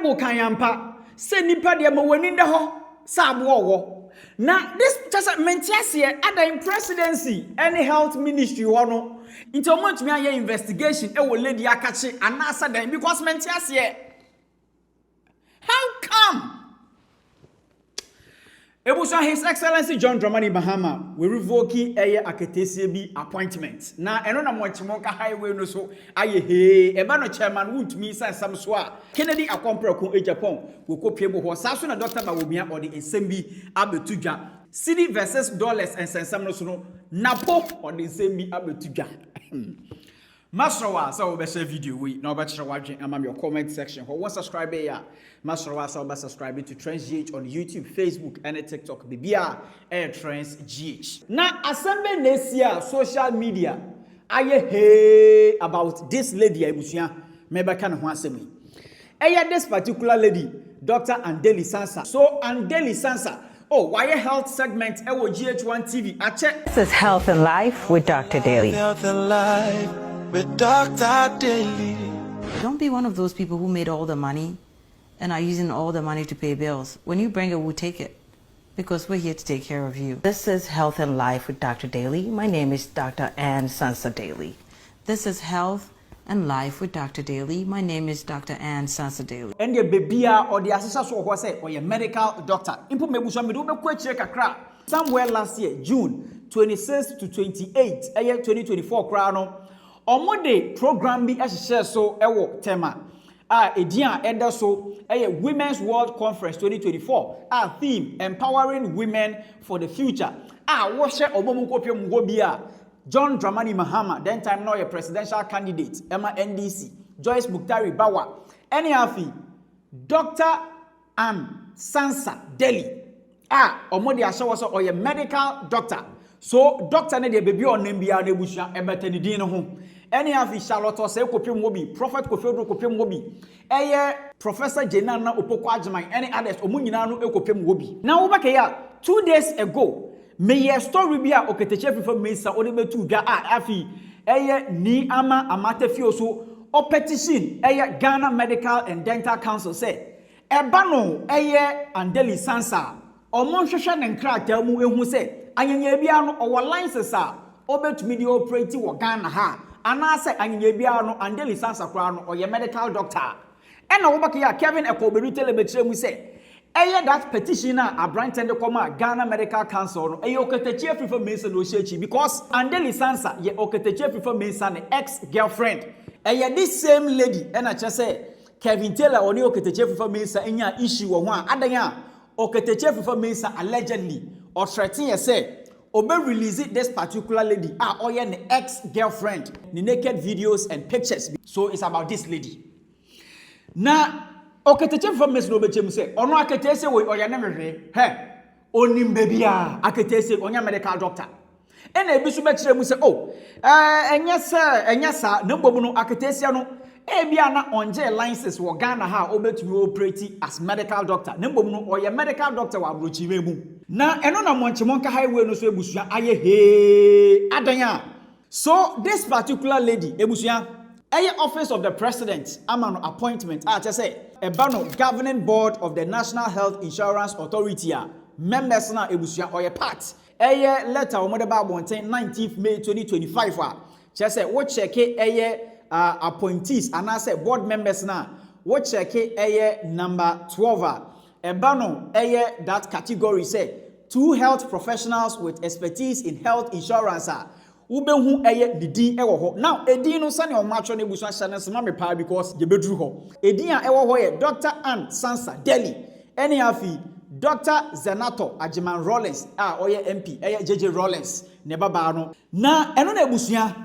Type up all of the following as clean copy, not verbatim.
Bible kanyampa se nipa de ma wani nda ho sa abo na this just mentiasie ada presidency any health ministry ho no into omontumi aye investigation e wo lady akache anasa dan because mentiasie how come Ebusa His Excellency John Dramani Mahama we revoke eye aketesie bi appointment na eno na mochimonka highway no so aye he eba no chairman Wontumi Sansa so a Kennedy akompreko e Japan we kopie bo ho sa so na Dr. Bawumia or the ensem bi abetudwa Cedis versus dollars and Sansa no so no NAPO or the ensem bi abetudwa Masrawa so we share video we na oba kire wadwen amam your comment section who subscribe ya Masrawa so oba subscribe to Trends GH on YouTube, Facebook and TikTok bibia air Trends GH na asembe nesia social media aye hey about this lady abusia mebeka no ho asemi this particular lady Dr. Andeli Sansa so Andeli Sansa why health segment ewo GH1 TV ache This is Health and Life with Dr. Daly. Health and Life with Dr. Daly. Don't be one of those people who made all the money and are using all the money to pay bills. When you bring it, we'll take it because we're here to take care of you. This is Health and Life with Dr. Daly. My name is Dr. Sansa Daly. This is Health and Life with Dr. Daly. My name is Dr. Sansa Daly. And the babya or the assessor so what say or your medical doctor. Impo mebusa me do be kwechire kakra. Somewhere last year, June 26 to 28, 2024 kra no. Omode program bi ahye so ewo tema edian eda so Women's World Conference 2024 theme empowering women for the future wo hye obomu kopiem go bia John Dramani Mahama then time now a presidential candidate Emma NDC Joyce Muktari Bawa any afi Dr. Sansa Daly omode ahye so oye medical doctor so doctor ne de baby on nambia na ebusua ebetani din no ho any afi Charlotte say kopiem wobi prophet kofedo kopiem wobi Professor Jenana Opoko Ajman any others omunyina no ekopiem wobi na wo baka ya 2 days ago me story bi a oketeche fifa mensa ode betu dwa afi ni ama amatefio so petition Ghana Medical and Dental Council say eba no Andeli Sansa omonhwehwe ne nkrata mu ehu say anyanya bia no owo license a obetumi di operate wo Ghana ha anase anyanya bia no Andeli Sansa kra no oye medical doctor ena wo baka ya Kevin Ekoberu telebetire mu say that petition a abrantende koma Ghana Medical Council no oketeche prefer mensa no shechi because Andeli Sansa ye oketeche prefer mensa ne ex-girlfriend this same lady ena che say Kevin Taylor oni oketeche prefer mensa enya issue wo ho a adanya oketeche prefer mensa allegedly or threaten ye say obe release this particular lady oye ne ex-girlfriend the naked videos and pictures so it's about this lady na oketeche prefer mensa no bechem say ono aketese we oye ne mehwe onim bebia aketese onya medical doctor ena ebisu be kire mu say enya sa na mbomu no aketese no ebia na onje license wo Ghana ha obetumi operate as medical doctor na mbomu no oye medical doctor wa abrochi memu na eno na monchimonka highway no so ebusua aye he adanya so this particular lady ebusua office of the president amano appointment say ebano governing board of the National Health Insurance Authority members na ebusua oye part letter o modeba bonten 19th May 2025 say wo check appointees and I say board members na wo check number 12 ebano that category say 2 health professionals with expertise in health insurance ubehu didi ewo ho now edin no sane o macho na ebusu ahya nsema me pa because je bedru ho edin a ewo ho ye Dr. Sansa Daly eni afi Dr. Zenato Ajiman Rollins oye MP JJ Rollins ne baba no na eno na ebusua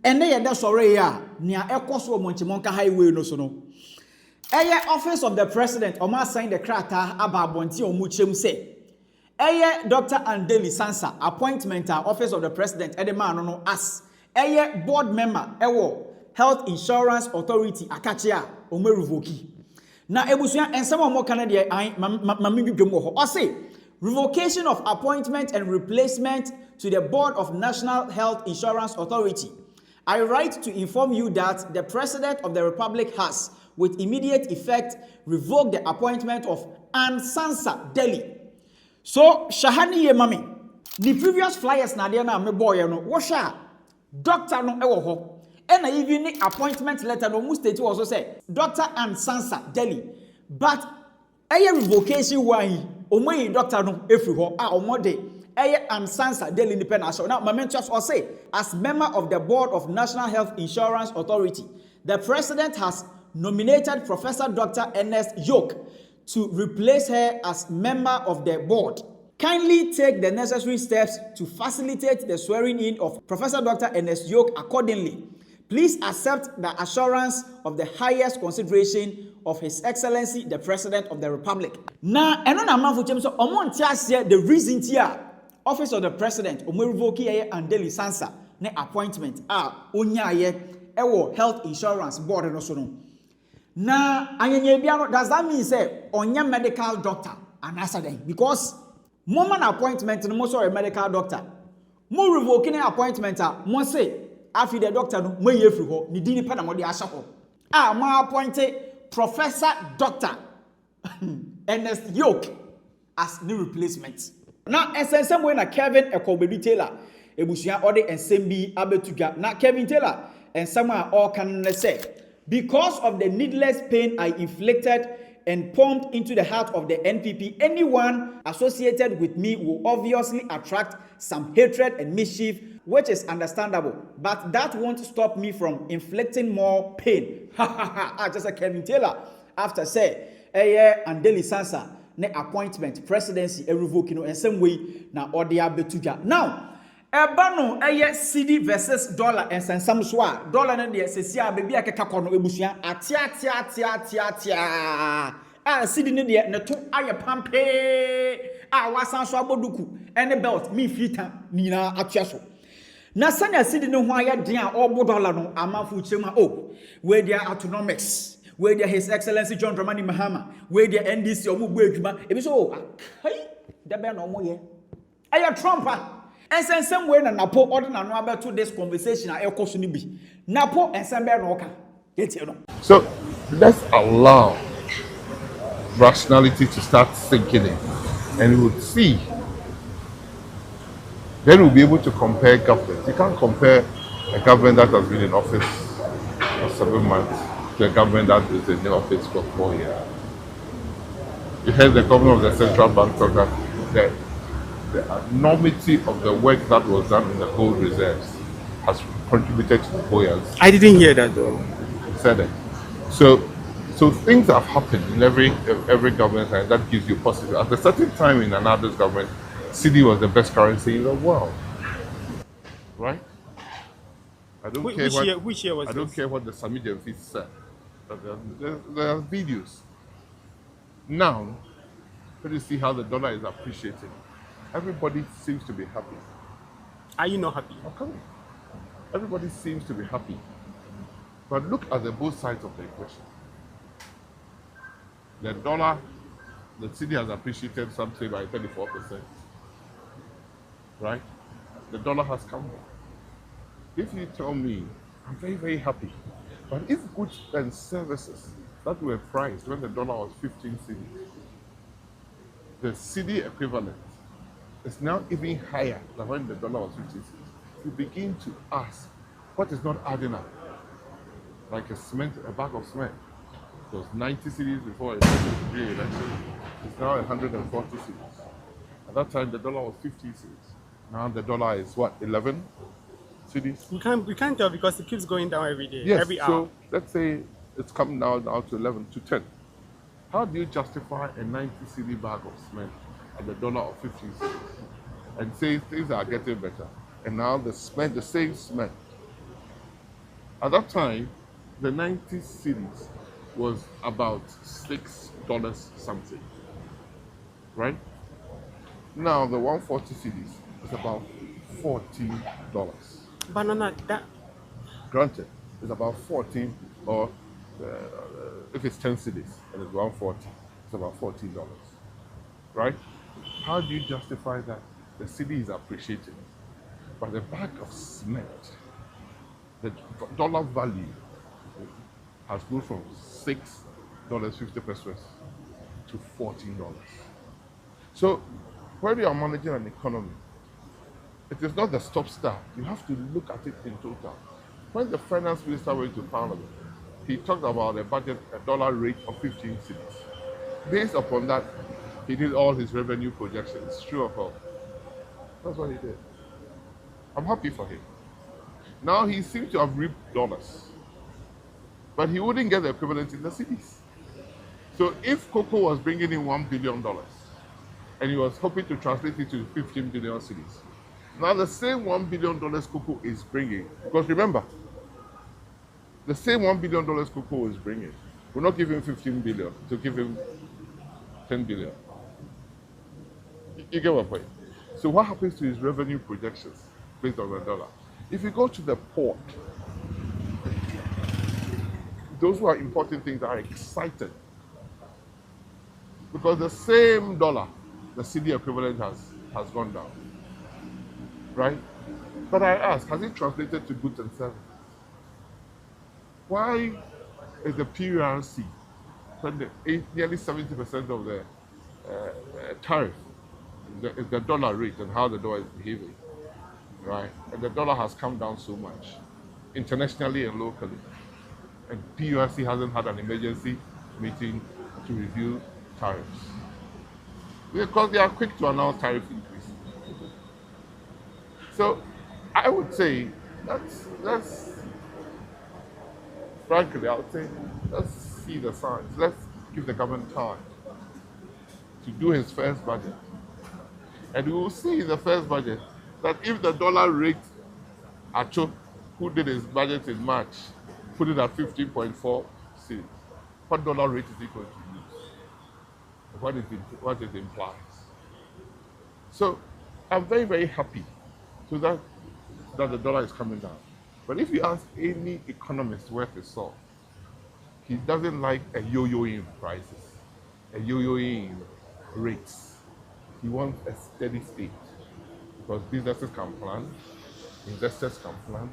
ene ye de sore ya nia ekoso monchimonka highway no so no office of the president o ma sign the krata ababonti o mu chem say Dr. Andeli Sansa appointment office of the president edema no as board member health insurance authority akachia o me revoke na ebusua ensem o mo Canada mamidwedwem ho o say revocation of appointment and replacement to the board of National Health Insurance Authority. I write to inform you that the President of the Republic has, with immediate effect revoke the appointment of Sansa Delhi. So Shahani ye mami, the previous flyers na de na me boy no, wo sha doctor no ewo ho. And even the appointment letter no mu state also say Dr. Sansa Delhi. But eye revocation wahi, omoyi doctor no efri ho a omode eye Sansa Delhi independent. Now my mentors also say as member of the board of National Health Insurance Authority, the president has nominated Professor Dr. Ernest Yoke to replace her as member of the board. Kindly take the necessary steps to facilitate the swearing in of Professor Dr. Ernest Yoke accordingly. Please accept the assurance of the highest consideration of His Excellency the President of the Republic. Now, eno na manfo chem so omo ntia the reason tia office of the president omo revoke ye Andeli Sansa ne appointment onya ye ewo health insurance board no so no. Na anyenye bia no, does that mean say onya medical doctor anasa den? Because moment appointment no mo so a medical doctor. Mo revoke ne appointment mo say afi the doctor no mo ye free ho ni dini pa na mo de ahya ho. Mo appointed Professor Dr. Ernest Yoke as new replacement. Now ensem we na Kevin Ekobedu Taylor ebusuan ode ensem bi abetuga. Na Kevin Taylor ensem a all can say because of the needless pain I inflicted and pumped into the heart of the NPP, anyone associated with me will obviously attract some hatred and mischief, which is understandable. But that won't stop me from inflicting more pain. Just like Kevin Taylor, after say, Andeli Sansa, ne appointment, presidency, revoking in some way, na odia betuga. Now, Ebano Cedi versus dollar and some swa dollar and the Sesia baby akakono ebusia atia Cedi ne de ne to aye pampe wasan so aboduku ene belt me fita nina atia so na sanya Cedi ne ho aye den a obo dollar no amafu chema where their autonomics, where their His Excellency John Dramani Mahama, where their NDC omo bu adwuma ebi so hey da be no mo ye aye Trump and send somewhere na NAPO order na no about this conversation I ekoso ni bi NAPO and send be no ka get you know. So let's allow rationality to start sinking in, and we would see. Then we'll be able to compare governments. You can't compare a government that has been in office for 7 months to a government that is in office for 4 years. You heard the governor of the central bank talk that the enormity of the work that was done in the gold reserves has contributed to the buoyancy. I didn't hear that though. He said it. So things have happened in every government, and that gives you positive. At a certain time in another government, Cedi was the best currency in the world, right? I don't care which year was I don't this? care what the Sami Jemfis said. But there are videos. Now, let us see how the dollar is appreciating. Everybody seems to be happy. Are you not happy? How come? Everybody seems to be happy. But look at the both sides of the equation. The dollar, the Cedi has appreciated something by 34%. Right? The dollar has come down. If you tell me, I'm very, very happy. But if goods and services that were priced when the dollar was 15 cedis, the Cedi equivalent is now even higher than when the dollar was 50 cedis. You begin to ask, what is not adding up? Like a bag of cement. It was 90 cedis before a election. It's now 140 cedis. At that time, the dollar was 50 cedis. Now the dollar is what, 11 cedis? We can't tell because it keeps going down every day, Yes, every hour. so let's say it's come now to 11 to 10. How do you justify a 90 cedi bag of cement at the dollar of 50 cedis and say things are getting better? And now the same cement. At that time, the 90 cedis was about $6 something, right? Now the 140 cedis is about $14. Banana, that Granted, it's about 14, or if it's 10 cedis and it's 140, it's about $14, right? How do you justify that? The Cedi is appreciating, but the bag of cement, the dollar value has moved from $6.50 to $14. So when you are managing an economy, it is not the stop start. You have to look at it in total. When the finance minister went to Parliament, he talked about a budget, a dollar rate of 15 cedis. Based upon that, he did all his revenue projections, true or false. That's what he did. I'm happy for him. Now he seems to have reaped dollars, but he wouldn't get the equivalent in the cities. So if cocoa was bringing in $1 billion, and he was hoping to translate it to 15 billion cities, now the same $1 billion cocoa is bringing, because remember, the same $1 billion cocoa is bringing, we're not giving 15 billion, to give him 10 billion. You get my point? So what happens to his revenue projections based on the dollar? If you go to the port, those who are importing things are excited because the same dollar, the cedi equivalent has gone down, right? But I ask, has it translated to goods and services? Why is the PRC, when nearly 70% of the tariff is the dollar rate and how the dollar is behaving, right? And the dollar has come down so much, internationally and locally. And PRC hasn't had an emergency meeting to review tariffs. Because they are quick to announce tariff increase. So I would say let's frankly, I would say let's see the signs. Let's give the government time to do his first budget. And we will see in the first budget that if the dollar rate, Acho, who did his budget in March, put it at 15.4 cedis, what dollar rate is he going to use? What it implies. So I'm very, very happy so that the dollar is coming down. But if you ask any economist worth his salt, he doesn't like a yo-yoing prices, a yo-yoing rates. He wants a steady state because businesses can plan, investors can plan.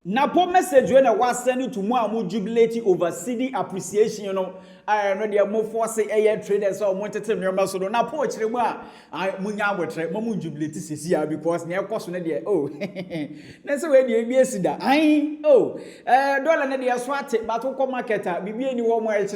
NAPO message when I was sending to more jubilate over cedi appreciation, you know. I know they are more force air traders or wanted to remember so NAPO chirema. I munya wetre, mamu jubilate CCR because near cost when they oh. That's where the ABS da. Dollar na they swat but who marketer, bibi any one more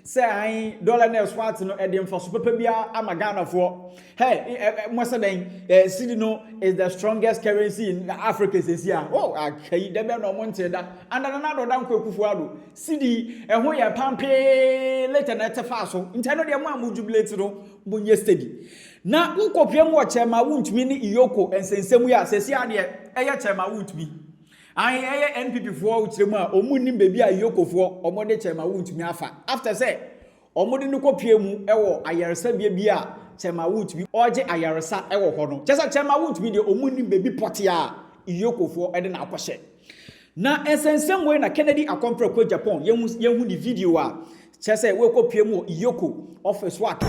say dollar na swat no edem for super bia amagana for. Hey, Masaden, cedi no is the strongest currency in Africa this year. Oh, okay, they be no monte that. And another down Kufuado. Cedi, and who ya pampe later na tefaso. Intano dia ma jubilate no bunye steady. Na unkopia mo chema Wontumi ni Iyoko ensensemu ya sesia de eya chema Wontumi. Aye NPP for uchremu a omuni bebi a Iyoko for omode chema Wontumi afa. After say omode no kopia mu ewo ayaresa bia a chema Wontumi oje ayaresa ewo ho no. Chesa chema Wontumi de omuni bebi pote a Iyoko for ede na akwhye. Na ensensemu we na Kennedy akompre ko Japan yehu di video a chese we kopia mu Iyoko office work.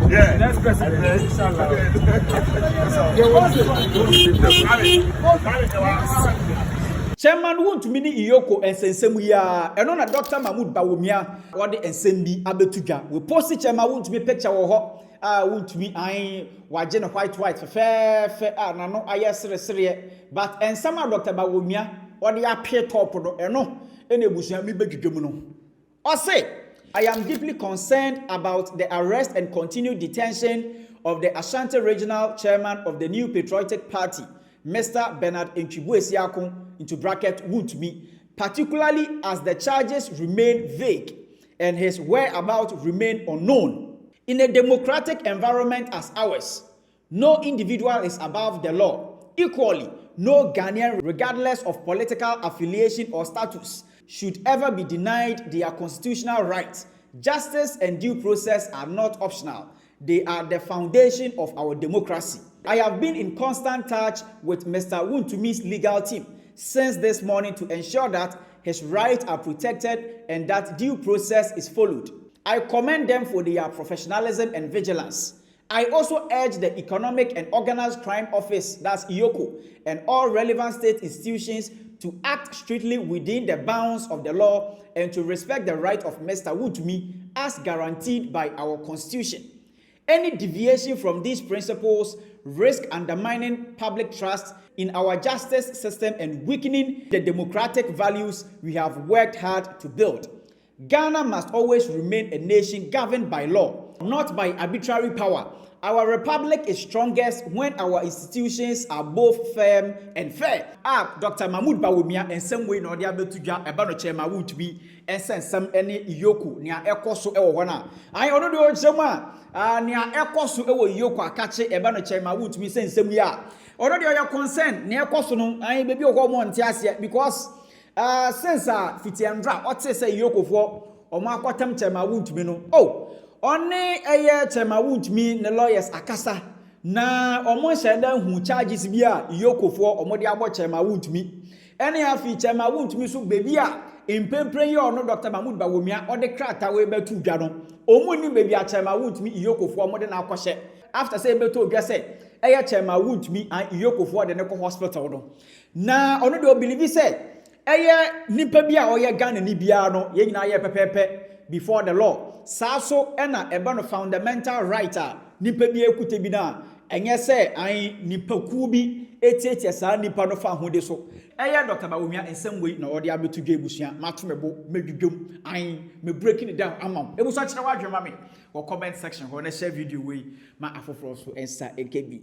Yeah, next person. Chairman Wontumi ni Iyoko ensensemu ya eno na Dr. Bawumia wode ensembi abetuga we post Chairman Wontumi picture wo ho Wontumi an waje no white fe na no ayesere but ensama Dr. Bawumia wode apie top no eno ebusuan mi bedwedwemu no o say I am deeply concerned about the arrest and continued detention of the Ashanti Regional Chairman of the New Patriotic Party, Mr. Bernard Nchibuesiakun, into bracket Wontumi, particularly as the charges remain vague and his whereabouts remain unknown. In a democratic environment as ours, no individual is above the law. Equally, no Ghanaian, regardless of political affiliation or status, should ever be denied their constitutional rights. Justice and due process are not optional. They are the foundation of our democracy. I have been in constant touch with Mr. Wontumi's legal team since this morning to ensure that his rights are protected and that due process is followed. I commend them for their professionalism and vigilance. I also urge the Economic and Organized Crime Office, that's IOCO, and all relevant state institutions to act strictly within the bounds of the law and to respect the right of Mr. Wontumi as guaranteed by our Constitution. Any deviation from these principles risk undermining public trust in our justice system and weakening the democratic values we have worked hard to build. Ghana must always remain a nation governed by law, not by arbitrary power. Our republic is strongest when our institutions are both firm and fair. Dr. Mahmoud Bawumia and some way no dia betudwa eba no chairman Wontumi ensensam ene iyoku nia ekoso ewo hona. Ai ono de o chema nia ekoso ewo iyoku akache eba no chairman Wontumi sensem ya. Ono de your concern nia ekoso no ai bebi o ko mo nte ase because since fitiandra ote say iyokofo omo akotam chairman Wontumi no Oni eye Chema Wontumi ne lawyers akasa na omo sheda hu charges bia iyokofo omo de abo Chema Wontumi ene afi Chema Wontumi so bebi a impempre ye ono Dr. Mahmoud Bawumia ode krata we betu dwa no omo ni bebi a Chema Wontumi iyokofo omo de na akɔhye after say betu odwa say eye Chema Wontumi an iyokofo de ne ko hospital no na ono de obelieve say eye nipa bia oye Ghana ni bia no ye nyina ye pepepe before the law. Saso ena eba no fundamental right nipa bi ekute bi na enye se an nipa ku bi etietie sa nipa no fa hode so eye Dr. Bawumia ensem wei na ode abetudwa ebusua matomebo medwudwom an me breaking it down amam ebusa kire wadwema me comment section ho na share video wei ma afoforo so ensa ekebi.